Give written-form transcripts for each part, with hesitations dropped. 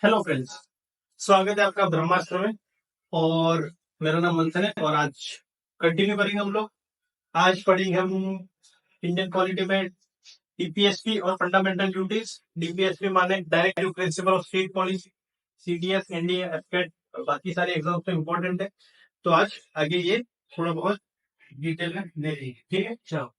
Hello friends, स्वागत है आपका ब्रह्मास्त्र में। और मेरा नाम मंथन है और आज कंटिन्यू करेंगे हम लोग। आज पढ़ेंगे हम इंडियन पॉलिटी में डीपीएसपी और फंडामेंटल ड्यूटीज। डीपीएसपी माने directive principle of state policy. CDS, NDA, AFCAT और बाकी सारे एग्जाम तो इम्पोर्टेंट है। तो आज आगे ये थोड़ा बहुत डिटेल में देखेंगे, ठीक है। चलो,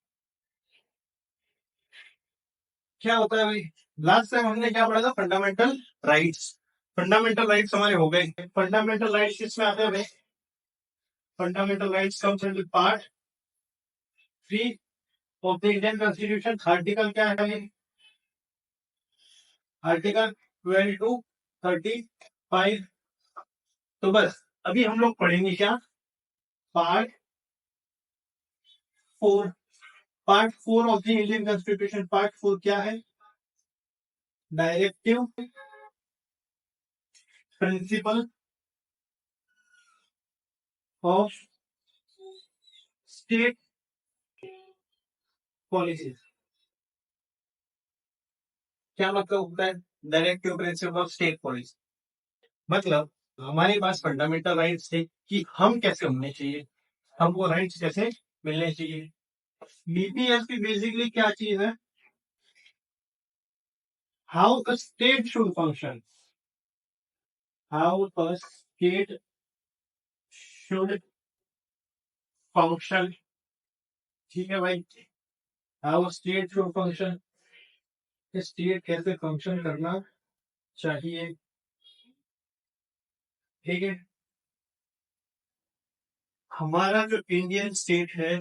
क्या होता है भाई, लास्ट टाइम हमने क्या पढ़ा था? Fundamental rights. फंडामेंटल राइट्स हमारे हो गए। फंडामेंटल राइट्स किसमें आते हैं भाई? Fundamental rights comes under part 3 of the Indian Constitution. Article क्या है? Article 12 to 35। तो बस अभी हम लोग पढ़ेंगे क्या? Part 4। Part 4 of the Indian constitution. Part 4 क्या है? Directive principle of state policy. क्या मतलब होता है directive principle of state policy? मतलब हमारे पास फंडामेंटल राइट्स थे कि हम कैसे होने चाहिए, हमको राइट्स कैसे मिलने चाहिए। बीपीएसपी बेसिकली क्या चीज है? How a state should function. How a state should function. ठीक है भाई, how state should function. State कैसे फंक्शन करना चाहिए, ठीक है। हमारा जो इंडियन स्टेट है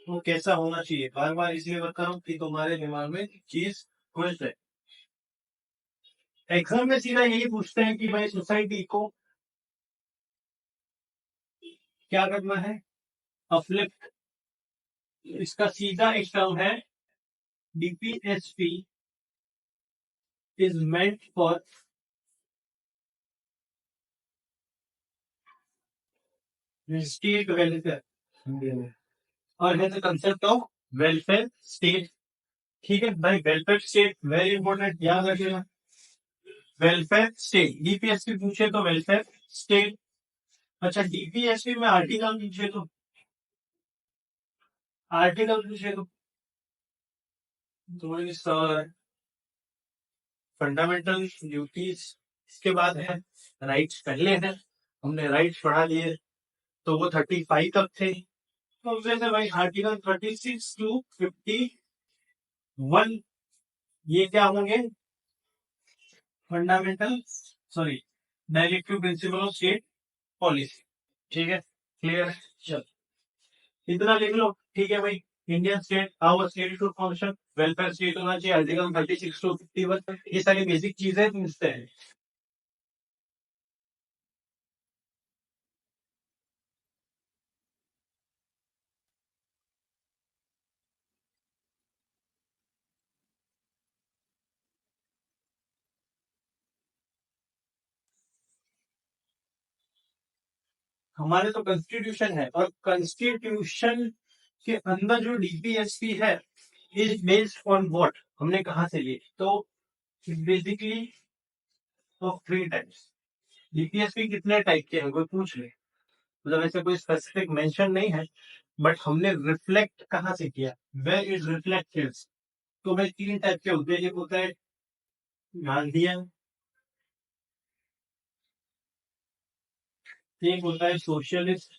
वो कैसा होना चाहिए, बार बार इसलिए बता रहा हूँ कि तुम्हारे दिमाग में चीज घुस जाए। एग्जाम में सीधा यही पूछते हैं कि भाई सोसाइटी को क्या करना है? अपलिफ्ट। इसका सीधा एक टर्म है DPSP is meant for state welfare और है the concept of welfare state. ठीक है भाई, वेलफेयर स्टेट वेरी इंपॉर्टेंट, याद रखिएगा। वेलफेयर स्टेट डीपीएसपी पूछे तो वेलफेयर स्टेट। अच्छा, डीपीएसपी में आर्टिकल पूछे तो आर्टिकल पूछे तो सर फंडामेंटल ड्यूटीज। इसके बाद है राइट्स। पहले है हमने राइट्स पढ़ा लिए तो वो 35 तक थे। तो वैसे भाई आर्टिकल 36 टू 51 ये क्या होंगे? Fundamental, sorry, directive principle of state policy. ठीक है, क्लियर? चल, इतना लिख लो, ठीक है भाई। Indian state, how state should function, welfare state होना चाहिए, आर्टिकल 36 टू 51, ये सारी बेसिक चीजें पूछते हैं। हमारे तो कॉन्स्टिट्यूशन है और कॉन्स्टिट्यूशन के अंदर जो डीपीएसपी है इज बेस्ड ऑन व्हाट, हमने कहा से लिए तो बेसिकली ऑफ 3 टाइप्स। डीपीएसपी कितने टाइप के हैं कोई पूछ ले, मतलब ऐसे कोई स्पेसिफिक मेंशन नहीं है, बट हमने रिफ्लेक्ट कहाँ से किया, वेयर इज रिफ्लेक्टेड। तो भाई 3 टाइप के होते हैं। एक होता है गांधीयन, एक होता है सोशलिस्ट,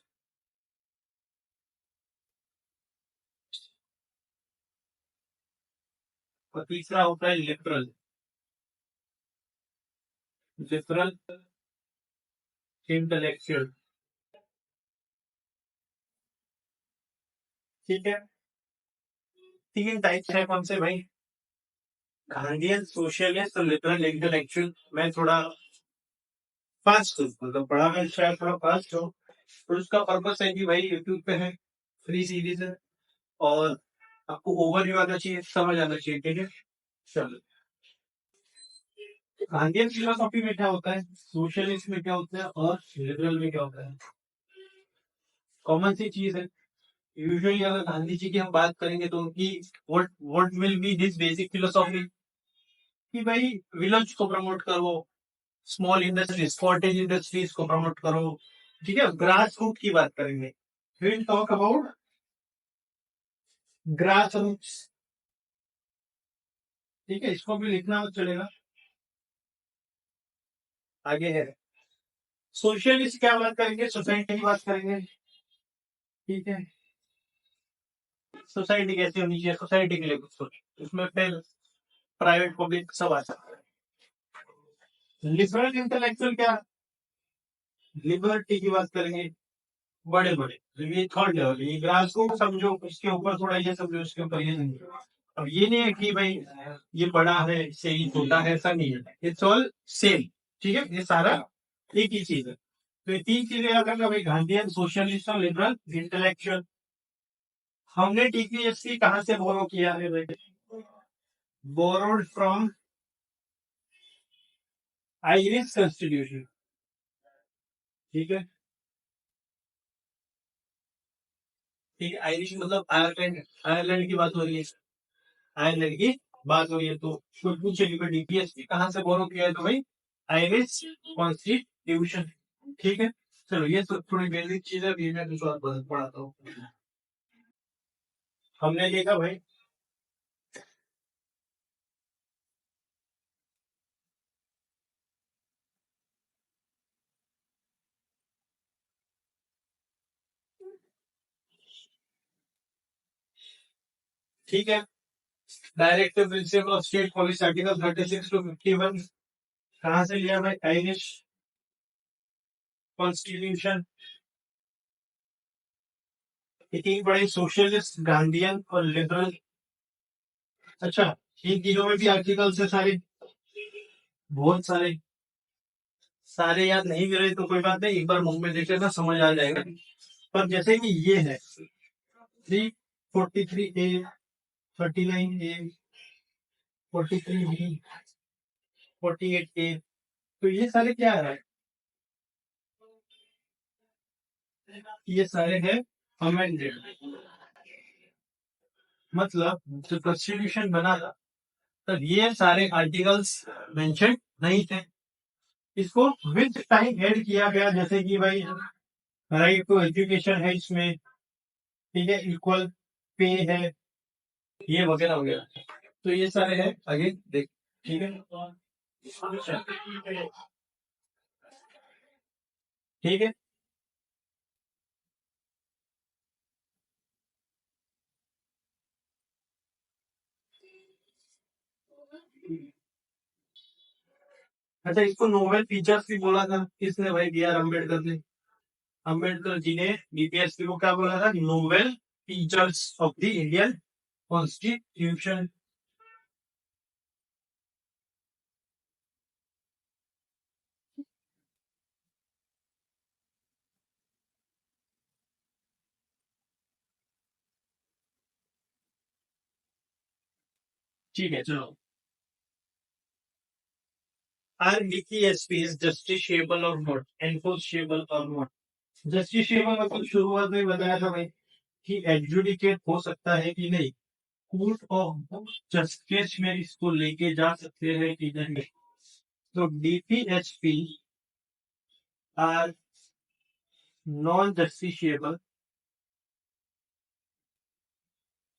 और तीसरा होता है लिबरल। Liberal intellectual. ठीक है, 3 टाइप्स है कौन से भाई? गांधीयन, सोशलिस्ट और लिबरल इंटेलेक्चुअल। मैं थोड़ा फास्ट हूँ, मतलब पढ़ा मैं शायद थोड़ा फास्ट हूँ। तो उसका पर्पस है कि भाई यूट्यूब पे है, फ्री सीरीज है और आपको ओवरव्यू आना चाहिए, समझ आना चाहिए, ठीक है। चलो, गांधीयन फिलोसॉफी में क्या होता है, सोशलिस्ट में क्या होता है और लिबरल में क्या होता है? कॉमन सी चीज है। यूजुअली अगर गांधी जी की हम बात करेंगे तो उनकी what what will be his basic philosophy? कि भाई विलेज को प्रमोट करो, स्मॉल इंडस्ट्रीज, कॉटेज इंडस्ट्रीज को प्रमोट करो, ठीक है। ग्रास रूट की बात करेंगे, will talk about grass roots, ठीक है। इसको भी लिखना मत चलेगा। आगे है सोशलिस्ट, क्या बात करेंगे, सोसाइटी की बात करेंगे, ठीक है। सोसाइटी कैसी होनी चाहिए, सोसाइटी के लिए कुछ सोचो, उसमें फिर प्राइवेट पब्लिक सब आ सकता है। लिबरल इंटेलेक्चुअल, क्या लिबर्टी की बात करेंगे, बड़े बड़े, तो ये थर्ड लेवल, ये ग्रास को समझो, इसके ऊपर थोड़ा ये समझो, इसके ऊपर ये समझो। अब ये नहीं है कि भाई ये बड़ा है इससे ही छोटा है, ऐसा नहीं है, इट्स ऑल सेम, ठीक है। ये सारा एक ही चीज है। तो ये तीन चीजें याद रखना भाई, गांधीयन, सोशलिस्ट और लिबरल इंटेलेक्चुअल। हमने टीपीएससी कहाँ से बोरो किया है भाई, बोरोड फ्रॉम आयरिश कॉन्स्टिट्यूशन, ठीक है। ठीक है, आयरिश मतलब आयरलैंड, आयरलैंड की बात हो रही है, आयरलैंड की बात हो रही है। तो कोई पूछेगी डीपीएससी कहाँ से बोरो किया है, तो भाई आयरिश कॉन्स्टिट्यूशन, ठीक है। चलो ये तो थोड़ी बेसिक चीज है, ये मैं कुछ और पढ़ाता हूँ। हमने देखा भाई, ठीक है। Directive principle of state policy article 36 to 51 कहाँ से लिया भाई, आयरिश कॉन्स्टिट्यूशन। ये तीन बड़े सोशलिस्ट, गांधीयन और लिबरल। अच्छा, इन तीनों में भी आर्टिकल्स है सारे, बहुत सारे, सारे याद नहीं भी रहे तो कोई बात नहीं, एक बार मुंह में देख लेना, समझ आ जाएगा। पर जैसे कि ये है 343 ए, 39 ए, 43 बी, 48 ए, तो ये सारे क्या है, ये सारे हैं अमेंडेड। मतलब जो कॉन्स्टिट्यूशन बना था तब ये सारे आर्टिकल्स मेंशन नहीं थे, इसको विद टाइम ऐड किया गया, जैसे कि भाई राइट टू एजुकेशन है इसमें, ठीक है, इक्वल पे है, ये वगैरह वगैरह। तो ये सारे हैं, आगे देख, ठीक है, ठीक है। अच्छा, इसको नोवेल फीचर्स भी बोला था किसने भाई, बी आर अम्बेडकर ने। अम्बेडकर जी ने बीपीएसपी को क्या बोला था, novel features of the Indian constitution. ठीक है, चलो। आर डीपीएसपी इज जस्टिशिएबल और नॉट, एनफोर्सेबल और नॉट। जस्टिशिएबल मतलब शुरुआत में बताया था भाई कि एडजुडिकेट हो सकता है कि नहीं, कोर्ट ऑफ जस्टिस में इसको लेके जा सकते हैं कि नहीं। तो DPSP are non justiciable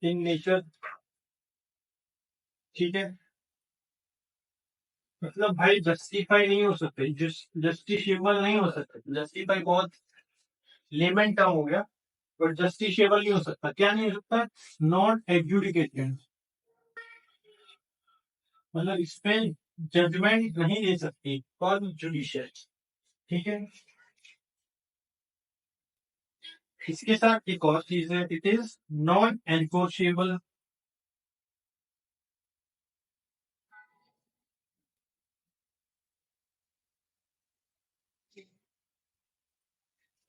in nature, ठीक है। मतलब भाई जस्टिफाई नहीं हो सकते, जस्टिशिएबल नहीं हो सकते, जस्टिफाई बहुत लेमन टर्म हो गया, बट जस्टिशिएबल नहीं हो सकता, क्या नहीं हो सकता, नॉट एडजुडिकेटेड, मतलब इस पे जजमेंट नहीं दे सकती कौन, जुडिशियल, ठीक है। इसके साथ एक और चीज है, it is non enforceable,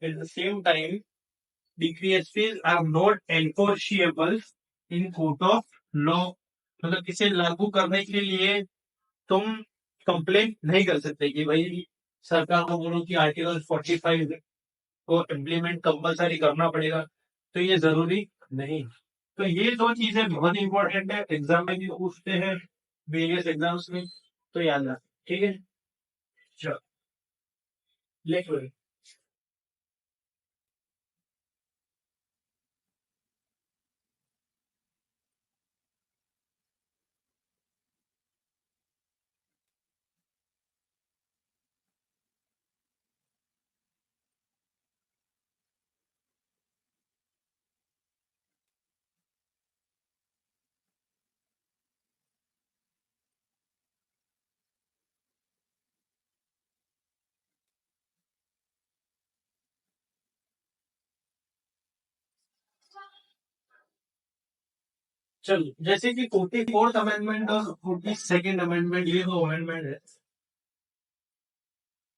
at the same time DPSPs are not enforceable in court of law, मतलब इसे लागू करने के लिए तुम कंप्लेन नहीं कर सकते कि भाई सरकार को बोलो कि आर्टिकल 45 को इम्प्लीमेंट कंपलसरी करना पड़ेगा, तो ये जरूरी नहीं। तो ये दो चीजें बहुत इंपॉर्टेंट है, एग्जाम में भी पूछते हैं, वेरियस एग्जाम्स में, तो याद रख, ठीक है। चलो लिख लो। चलो, जैसे कि 44th अमेंडमेंट और 42nd अमेंडमेंट, ये दो अमेंडमेंट है,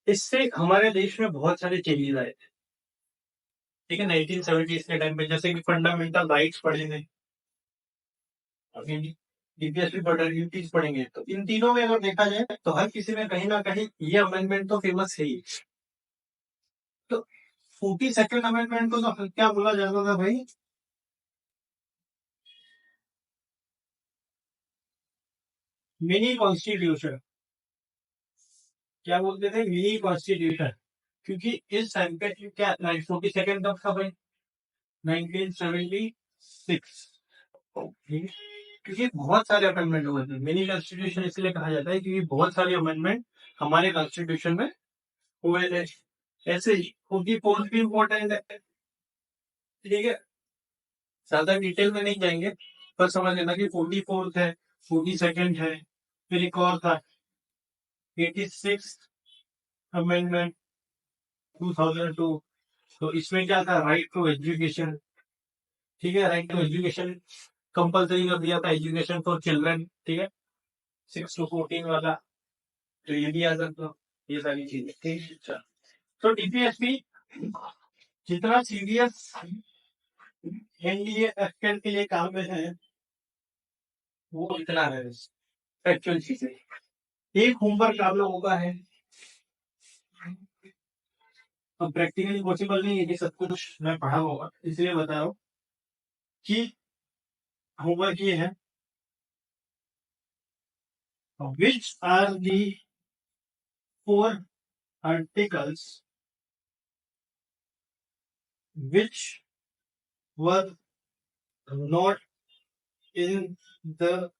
इससे हमारे देश में बहुत सारे चेंजेस आए थे, ठीक है। 1970s के टाइम पे जैसे कि फंडामेंटल राइट्स पढ़े थे, अभी डीपीएस भी पढ़ रहे, यूटीज पढ़ेंगे, तो इन तीनों में अगर देखा जाए तो हर किसी में कहीं ना कहीं ये अमेंडमेंट तो फेमस है ही। तो 42nd अमेंडमेंट को तो क्या बोला जाता था भाई, मिनी कॉन्स्टिट्यूशन। क्या बोलते थे, मिनी कॉन्स्टिट्यूशन। क्योंकि इस टाइम पे क्या 42nd कब था भाई, 1976, क्योंकि बहुत सारे अमेंडमेंट हुए थे। मिनी कॉन्स्टिट्यूशन इसलिए कहा जाता है क्योंकि बहुत सारे अमेंडमेंट हमारे कॉन्स्टिट्यूशन में हुए थे। ऐसे ही 44 भी इम्पोर्टेंट है, ठीक है। ज्यादा डिटेल में नहीं जाएंगे, पर समझ लेना कि 44th है, 42nd है, फिर एक और था 86 अमेंडमेंट 2002। तो इसमें क्या था, राइट टू एजुकेशन, ठीक है। राइट टू एजुकेशन कंपलसरी कर दिया था, एजुकेशन फॉर चिल्ड्रन, ठीक है, 6 to 14 वाला। तो ये भी याद रख लो, ये सारी चीजें, ठीक है। चलो, तो डीपीएसपी जितना सीरियस एनडीए एफएल के लिए काम में है, वो इतना है एक्चुअल चीजें। एक होमवर्क आप लोगों का है, अब प्रैक्टिकली पॉसिबल नहीं है कि सब कुछ मैं पढ़ा होगा, इसलिए बता रहा हूँ कि होमवर्क ये है, which are the 4 articles which were not in the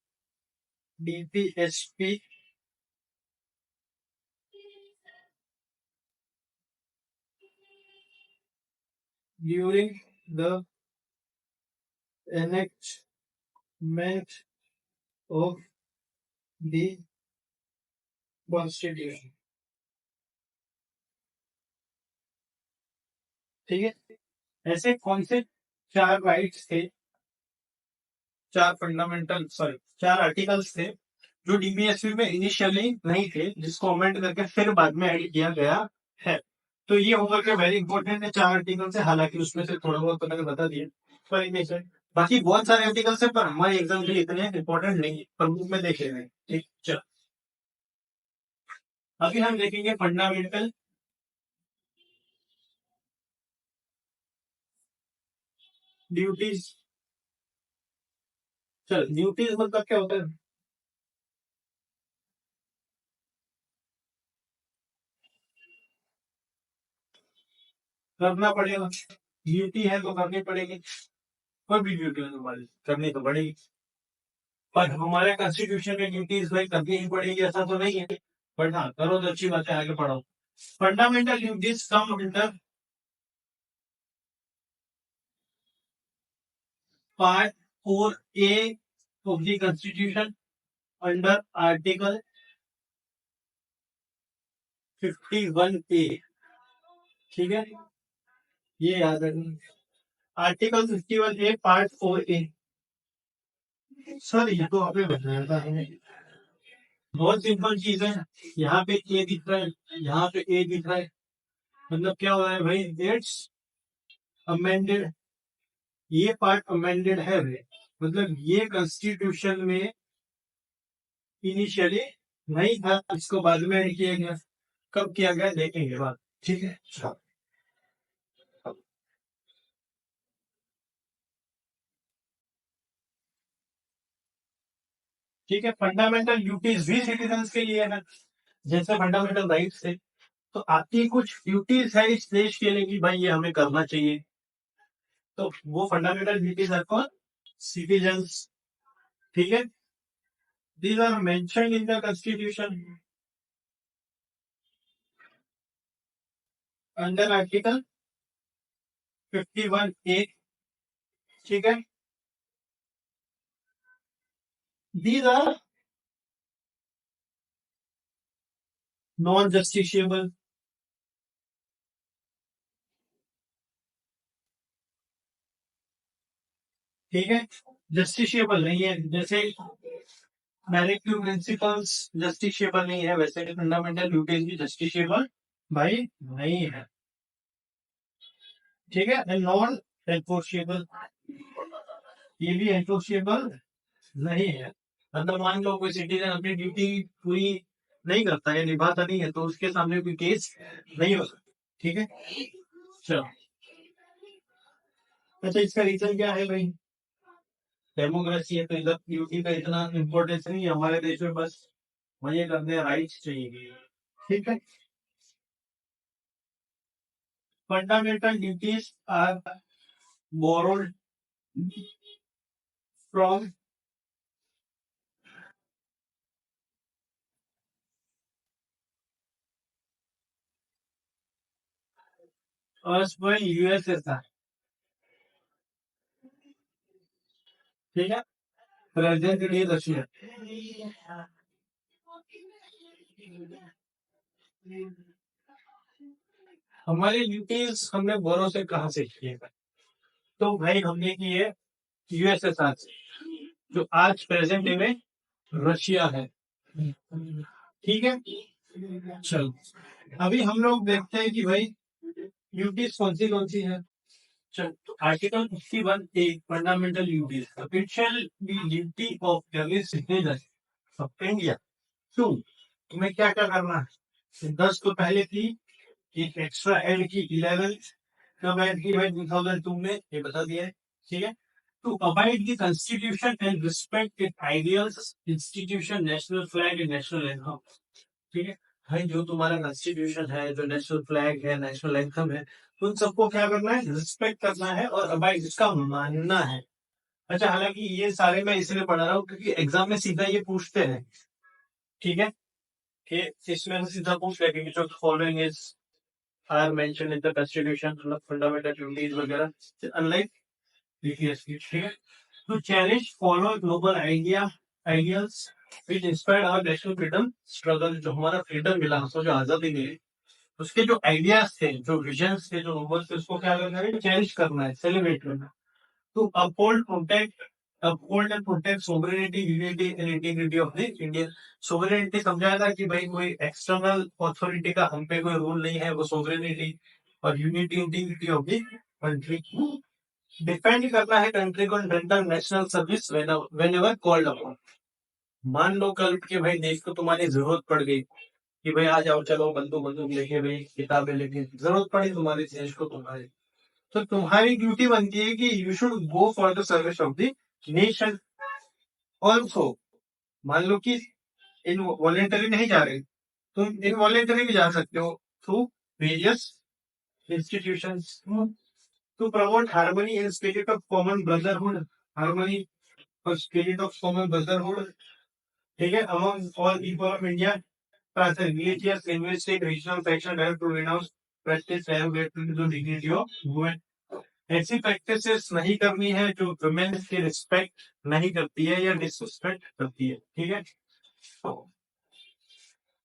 DPSP during the enactment of the Constitution, ठीक है। ऐसे कौन से 4 राइट्स थे, 4 आर्टिकल्स थे जो डीबीएसपी में इनिशियली नहीं थे, जिसको अमेंड करके फिर बाद में ऐड किया गया है। तो ये होमवर्क वेरी इंपॉर्टेंट है, 4 आर्टिकल से, हालांकि उसमें से थोड़ा बहुत तो मैंने बता दिया, पर इनमें से बाकी बहुत सारे आर्टिकल्स है, पर हमारे एग्जाम के लिए इतने इंपॉर्टेंट नहीं है, पर बुक में देख लेंगे, ठीक। चलो, अभी हम देखेंगे फंडामेंटल ड्यूटीज। चल, ड्यूटीज मतलब क्या होता है, करना पड़ेगा, ड्यूटी है तो करनी पड़ेगी, कोई भी ड्यूटी है तुम्हारी करनी तो पड़ेगी। पर हमारे कॉन्स्टिट्यूशन में ड्यूटीज भाई करनी ही पड़ेगी ऐसा तो नहीं है, बट हाँ करो तो अच्छी बात है, आगे पढ़ो। Fundamental duties come under part 4A of the constitution, under article 51A, ठीक है, ये याद रखना। Article 51A part 4A, sir ये तो आपने बताया था हमें, बहुत सिंपल चीज है। यहाँ पे ए दिख रहा है, यहाँ पे ए दिख रहा है, मतलब क्या हो रहा है भाई, इट्स अमेंडेड, ये पार्ट अमेंडेड है भाई, मतलब ये कॉन्स्टिट्यूशन में इनिशियली नहीं था, इसको बाद में ऐड किया गया। कब किया गया देखेंगे बाद, ठीक है। ठीक है। फंडामेंटल ड्यूटीज भी सिटीजन के लिए है, जैसे फंडामेंटल राइट्स थे, तो आपकी कुछ ड्यूटीज है इस देश के लिए कि भाई ये हमें करना चाहिए, तो वो फंडामेंटल ड्यूटीज है फॉर सिटीजन्स। ठीक है। These are mentioned in the constitution under article 51A। ठीक है। These are non justiciable. ठीक है। जस्टिशिएबल नहीं है, जैसे डायरेक्टिव प्रिंसिपल्स जस्टिशिएबल नहीं है, वैसे फंडामेंटल ड्यूटीज भी जस्टिशिएबल भाई नहीं है। ठीक है। नॉन एनफोर्सिएबल, ये भी एनफोर्सिएबल नहीं है। मतलब मान लो कोई सिटीजन अपनी ड्यूटी पूरी नहीं करता है, निभाता नहीं है, तो उसके सामने कोई केस नहीं हो सकता। ठीक है। चलो, अच्छा इसका रीजन क्या है भाई? डेमोक्रेसी है, तो इधर ड्यूटी का इतना इम्पोर्टेंस नहीं है हमारे देश में, बस मजे करने राइट्स चाहिए। ठीक है। Fundamental duties are borrowed from us by USSR। ठीक है। Present day Russia. हमारी ड्यूटीज हमने बोरो से कहा से किए हैं? तो भाई हमने की है यूएसएसआर से, जो आज प्रेजेंट डे में रशिया है। ठीक है। चलो, अभी हम लोग देखते हैं कि भाई ड्यूटीज कौन सी है। चलो, article 51A fundamental duties, it shall be duty of every citizen of India to, तुम्हें क्या क्या करना है। 10 तो पहले थी, एक एक्स्ट्रा ऐड की 11, कब ऐड की भाई 2002 में, ये बता दिया है। ठीक है। To abide the constitution and respect it ideals institution national flag and national anthem. ठीक है। भाई जो तुम्हारा कॉन्स्टिट्यूशन है, जो नेशनल फ्लैग है, नेशनल एंथम है, उन सबको क्या करना है, रिस्पेक्ट करना है और अबाइड इसका मानना है। अच्छा, हालांकि ये सारे मैं इसलिए पढ़ा रहा हूँ क्योंकि एग्जाम में सीधा ये पूछते हैं। ठीक है। कि इसमें से सीधा पूछ लेंगे कि जो following is are mention in the constitution, मतलब फंडामेंटल ड्यूटीज वगैरह, अनलाइक बीटीएसपी। ठीक है। To cherish follow global idea ideals which inspired our national freedom struggle, जो हमारा फ्रीडम मिला हमको, जो आजादी मिली, उसके जो आइडियाज थे, जो विजन्स थे, जो नोबल्स थे, उसको क्या करना है, चेरिश करना है, सेलिब्रेट करना है। To uphold and protect sovereignty, unity and integrity of the Indian. Sovereignty समझाया था कि भाई कोई एक्सटर्नल अथॉरिटी का हम पे कोई रूल नहीं है, वो सोवरेनिटी। और unity integrity of the country. Depend करना है कंट्री को, render national service when ever called upon. मान लो कल उठ के भाई देश को तुम्हारी जरूरत पड़ गई कि भाई आ जाओ, चलो बंदूक बंदूक लेके, भाई किताबें लेके, जरूरत पड़ी तुम्हारे देश को तुम्हारे, तो तुम्हारी ड्यूटी बनती है कि you should go for the service of the nation. Also मान लो कि इन वॉलेंटरी नहीं जा रहे, तुम इनवॉलेंटरी भी जा सकते हो through various institutions. To promote harmony in spirit of common brotherhood, harmony और स्पिरिट ऑफ कॉमन ब्रदरहुड। ठीक है। Among all people of India, religious, linguistic, regional section have to renounce practice derogatory to the dignity of women। ऐसी practices नहीं करनी है जो women की respect नहीं करती है या डिसरिस्पेक्ट करती है। ठीक है।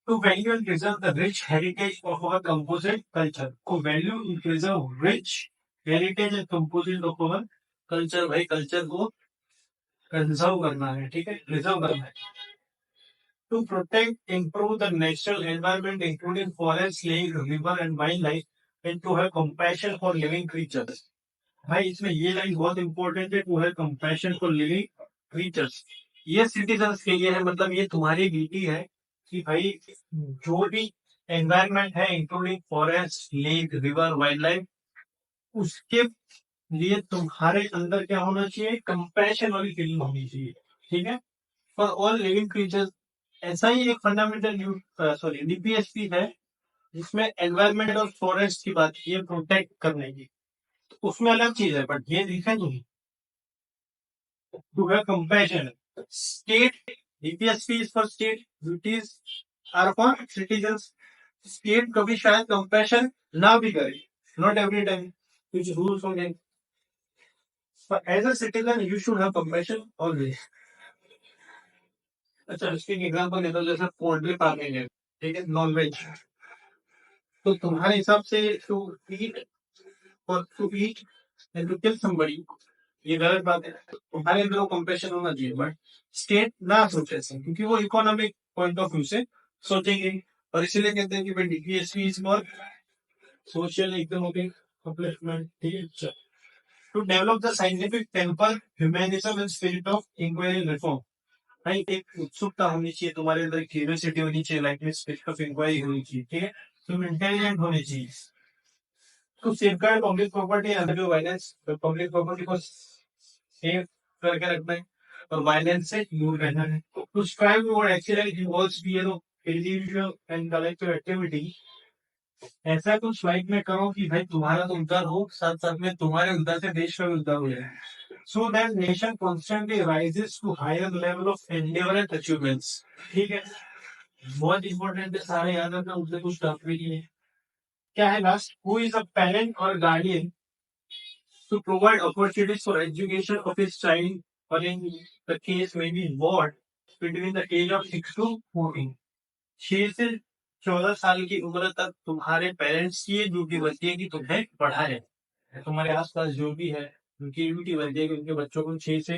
To value and preserve the rich heritage of our composite culture, to value and preserve rich heritage and composite of our culture, भाई कल्चर को कंजर्व करना है। ठीक है, प्रिजर्व करना है। To protect, improve the natural environment, including forests, lakes, river and wildlife, and to have compassion for living creatures। भाई इसमें ये लाइन बहुत इंपॉर्टेंट है, to have compassion for living creatures. ये सिटीजन्स के लिए है, मतलब ये तुम्हारी ड्यूटी है कि भाई जो भी एनवायरमेंट है, including forest, lake, river, wild life, उसके लिए तुम्हारे अंदर क्या होना चाहिए, कंपैशन वाली फीलिंग होनी चाहिए। ठीक है। For all living creatures. ऐसा ही एक फंडामेंटल डीपीएसपी है जिसमें एनवायरमेंट और फॉरेस्ट की बात की है, प्रोटेक्ट करने की। तो उसमें अलग चीज है, बट ये लिखा नहीं to have compassion. State DPSP is for state, duties are for citizens. State कभी शायद कंपैशन ना भी करे, नॉट एवरी टाइम, कुछ रूल्स होंगे, but as a citizen you should have compassion always. अच्छा, इसके एग्जांपल देता हूँ, जैसे पोल्ट्री फार्मिंग है, ठीक है, नॉन वेज। तो तुम्हारे हिसाब से टू ईट और to eat and to kill somebody, ये गलत बात है। तुम्हारे अंदर वो कंपैशन होना चाहिए, बट स्टेट ना सोचे ऐसे, क्योंकि वो इकोनॉमिक पॉइंट ऑफ व्यू से सोचेंगे। और इसीलिए कहते हैं कि भाई DPSP is for social economic upliftment, ठीक है। To develop the scientific temper, humanism and spirit of inquiry reform. भाई एक उत्सुकता होनी चाहिए तुम्हारे अंदर, क्यूरियोसिटी होनी चाहिए, लाइक में स्पिरिट ऑफ इंक्वायरी होनी चाहिए, ठीक है। तुम इंटेलिजेंट होने चाहिए to safeguard public property and to violence. Public property को सेफ करके रखना है और वायलेंस से दूर रहना है। टू स्ट्राइव और excellent involves be individual and collective activity. ऐसा कुछ लाइफ में करो कि भाई तुम्हारा तो उद्धार हो, साथ साथ में तुम्हारे उद्धार से देश का भी उद्धार हो जाए। So that nation constantly rises to higher level of endeavour and achievements, ठीक है। बहुत इंपॉर्टेंट है, सारे याद रखना, उससे कुछ टफ भी नहीं है। क्या है last, who is a parent और guardian to provide opportunities for education of his child, और इन द केस में be what between the age of 6 to 14। 6 से 14 साल की उम्र तक तुम्हारे पेरेंट्स की ये ड्यूटी बनती है कि तुम्हें पढ़ाए। तुम्हारे आसपास जो भी है उनकी ड्यूटी बनती है कि उनके बच्चों को 6 से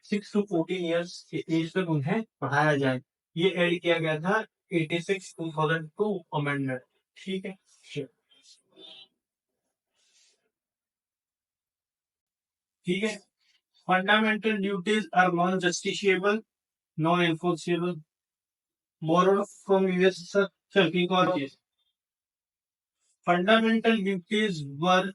14 ईयर्स के एज तक उन्हें पढ़ाया जाए। ये ऐड किया गया था 86/2002 अमेंडमेंट, ठीक है। ठीक है। Fundamental duties are non justiciable, non enforceable, borrowed from US sir. चल एक और चीज, fundamental duties were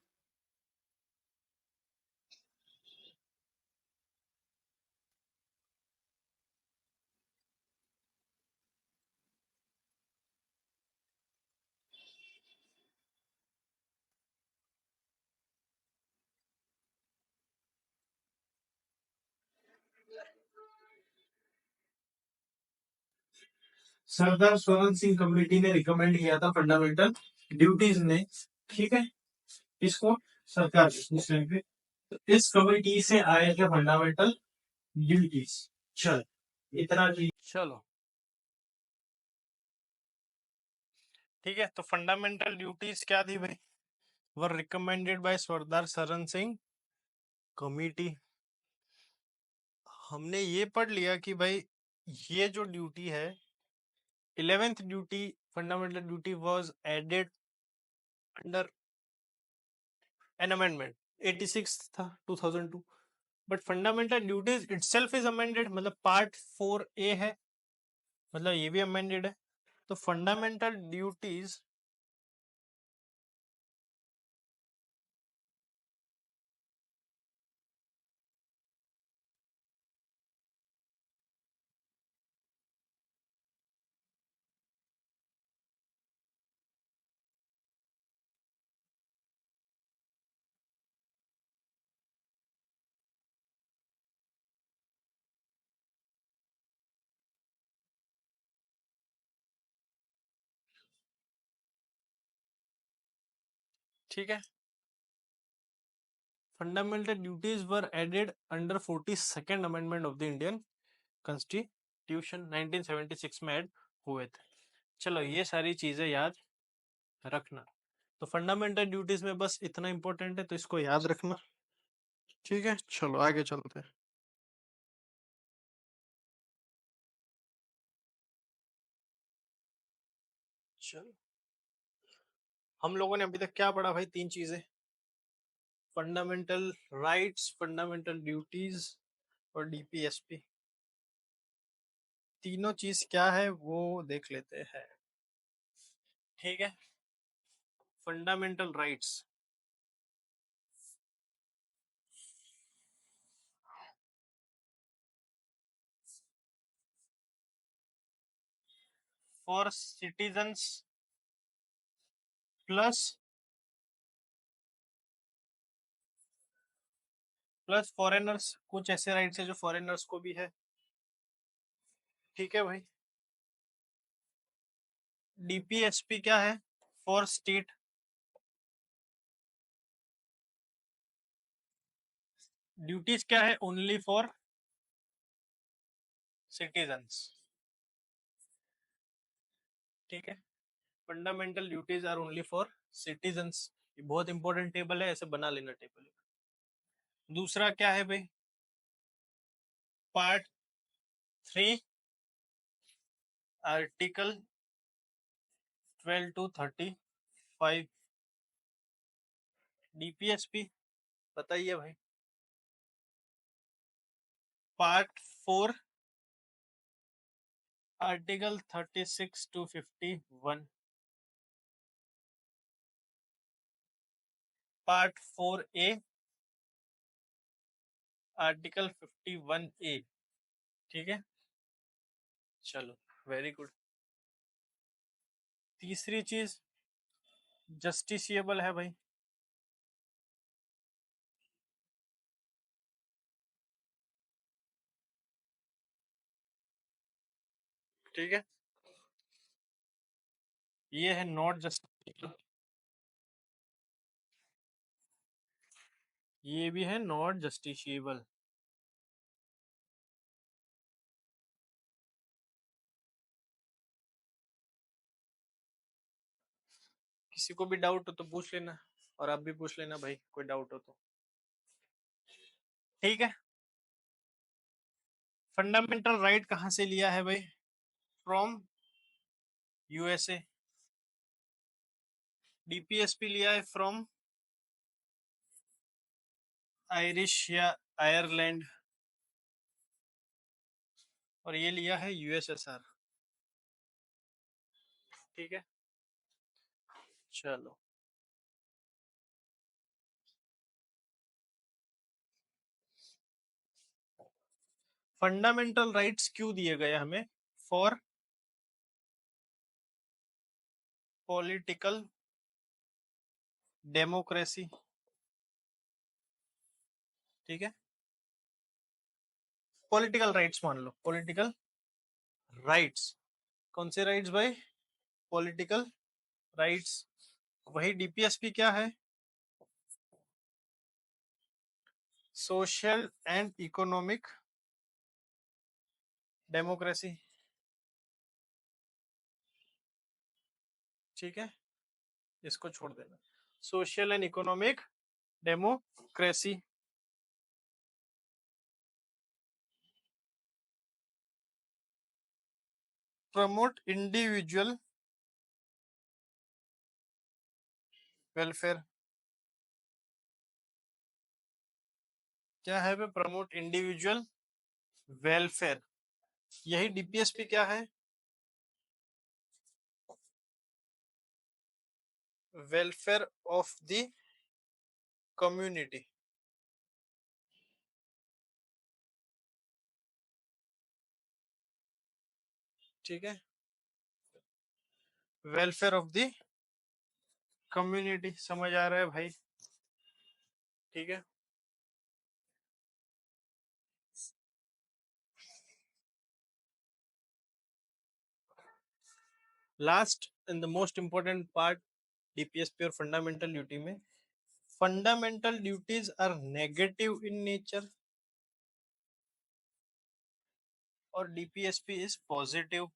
Sardar Swaran Singh committee ने रिकमेंड किया था फंडामेंटल ड्यूटीज ने, ठीक है। इसको सरकार इस टाइम पे, तो इस कमेटी से आए थे फंडामेंटल ड्यूटीज। चल इतना चलो, ठीक है। तो फंडामेंटल ड्यूटीज क्या थी भाई, वर recommended by Sardar Sharan Singh committee. हमने ये पढ़ लिया कि भाई ये जो ड्यूटी है, 11th duty, fundamental duty was added under an amendment, 86 था 2002। But fundamental duties itself is amended, मतलब पार्ट 4A है, मतलब ये भी अमेंडेड है। तो फंडामेंटल ड्यूटीज ठीक है। Fundamental duties were added under 42nd amendment of the Indian constitution, 1976 में ऐड हुए थे। चलो ये सारी चीजें याद रखना। तो फंडामेंटल ड्यूटीज में बस इतना इंपॉर्टेंट है, तो इसको याद रखना, ठीक है। चलो आगे चलते हैं। चलो, हम लोगों ने अभी तक क्या पढ़ा भाई, 3 चीजें, फंडामेंटल राइट्स, फंडामेंटल ड्यूटीज और डीपीएसपी। तीनों चीज क्या है वो देख लेते हैं, ठीक है। Fundamental rights, for citizens plus foreigners, कुछ ऐसे राइट्स है जो फॉरेनर्स को भी है। ठीक है भाई। डीपीएसपी क्या है? For state. ड्यूटीज क्या है? Only for citizens. ठीक है, fundamental duties are only for citizens. ये बहुत इंपॉर्टेंट टेबल है, ऐसे बना लेना टेबल। दूसरा क्या है भाई? Part 3 article 12 to 35 DPSP. बताइए भाई। Part 4 article 36 to 51। Part 4A article 51A। ठीक है, चलो, वेरी गुड। तीसरी चीज जस्टिसिएबल है भाई। ठीक है, ये है नॉट जस्टिसिएबल, ये भी है नॉट जस्टिसिएबल। किसी को भी डाउट हो तो पूछ लेना, और आप भी पूछ लेना भाई, कोई डाउट हो तो। ठीक है, फंडामेंटल राइट कहां से लिया है भाई? From USA. डीपीएसपी लिया है फ्रॉम आयरिश या आयरलैंड, और ये लिया है यूएसएसआर। ठीक है, चलो। फंडामेंटल राइट्स क्यों दिए गए हमें? For political democracy. ठीक है, पॉलिटिकल राइट्स मान लो, पॉलिटिकल राइट्स। कौन से राइट्स भाई? Political rights. वही डीपीएसपी क्या है? Social and economic democracy. ठीक है, इसको छोड़ देना। Social and economic democracy. Promote individual welfare. क्या है? Promote individual welfare. यही डीपीएसपी क्या है? Welfare of the community. ठीक है, वेलफेयर ऑफ द कम्युनिटी। समझ आ रहा है भाई? ठीक है, last and the most important part DPSP और फंडामेंटल ड्यूटी में, fundamental duties are negative in nature और DPSP is positive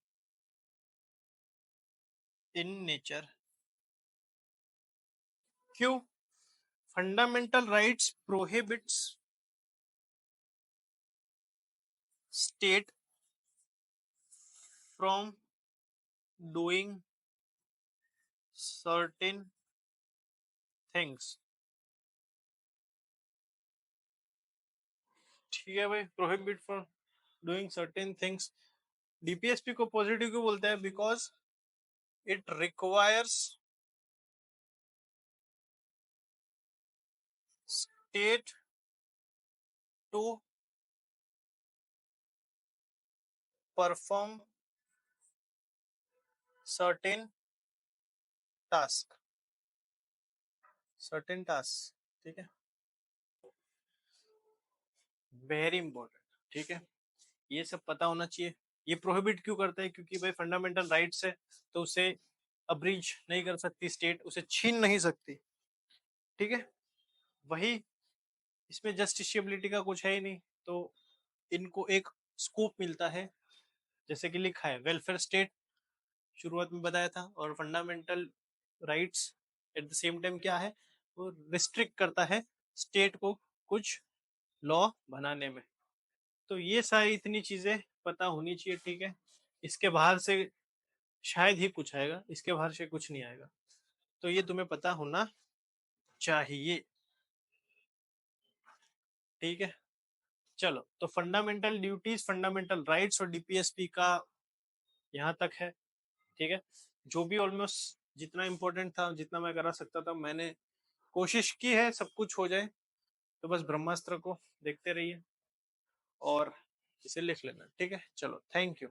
in nature. क्यों? Fundamental rights prohibits state from doing certain things. ठीक है भाई, prohibit from doing certain things. DPSP को positive क्यों बोलते हैं? Because it requires state to perform certain task, certain task, ठीक है, वेरी इंपॉर्टेंट, ठीक है, ये सब पता होना चाहिए। ये प्रोहिबिट क्यों करता है? क्योंकि भाई फंडामेंटल राइट्स है, तो उसे अब्रीच नहीं कर सकती स्टेट, उसे छीन नहीं सकती, ठीक है। वही इसमें जस्टिशियबिलिटी का कुछ है ही नहीं, तो इनको एक स्कोप मिलता है, जैसे कि लिखा है वेलफेयर स्टेट शुरुआत में बताया था, और fundamental rights at the same time क्या है, वो रिस्ट्रिक्ट करता है स्टेट को कुछ लॉ बनाने में। तो ये सारी इतनी चीजें पता होनी चाहिए, ठीक है। इसके बाहर से शायद ही कुछ आएगा, इसके बाहर से कुछ नहीं आएगा, तो ये तुम्हें पता होना चाहिए, ठीक है। चलो, तो फंडामेंटल ड्यूटीज, फंडामेंटल राइट्स और डीपीएसपी का यहाँ तक है, ठीक है। जो भी ऑलमोस्ट जितना इंपॉर्टेंट था, जितना मैं करा सकता था, मैंने कोशिश की है सब कुछ हो जाए। तो बस ब्रह्मास्त्र को देखते रहिए और इसे लिख लेना, ठीक है। चलो, थैंक यू।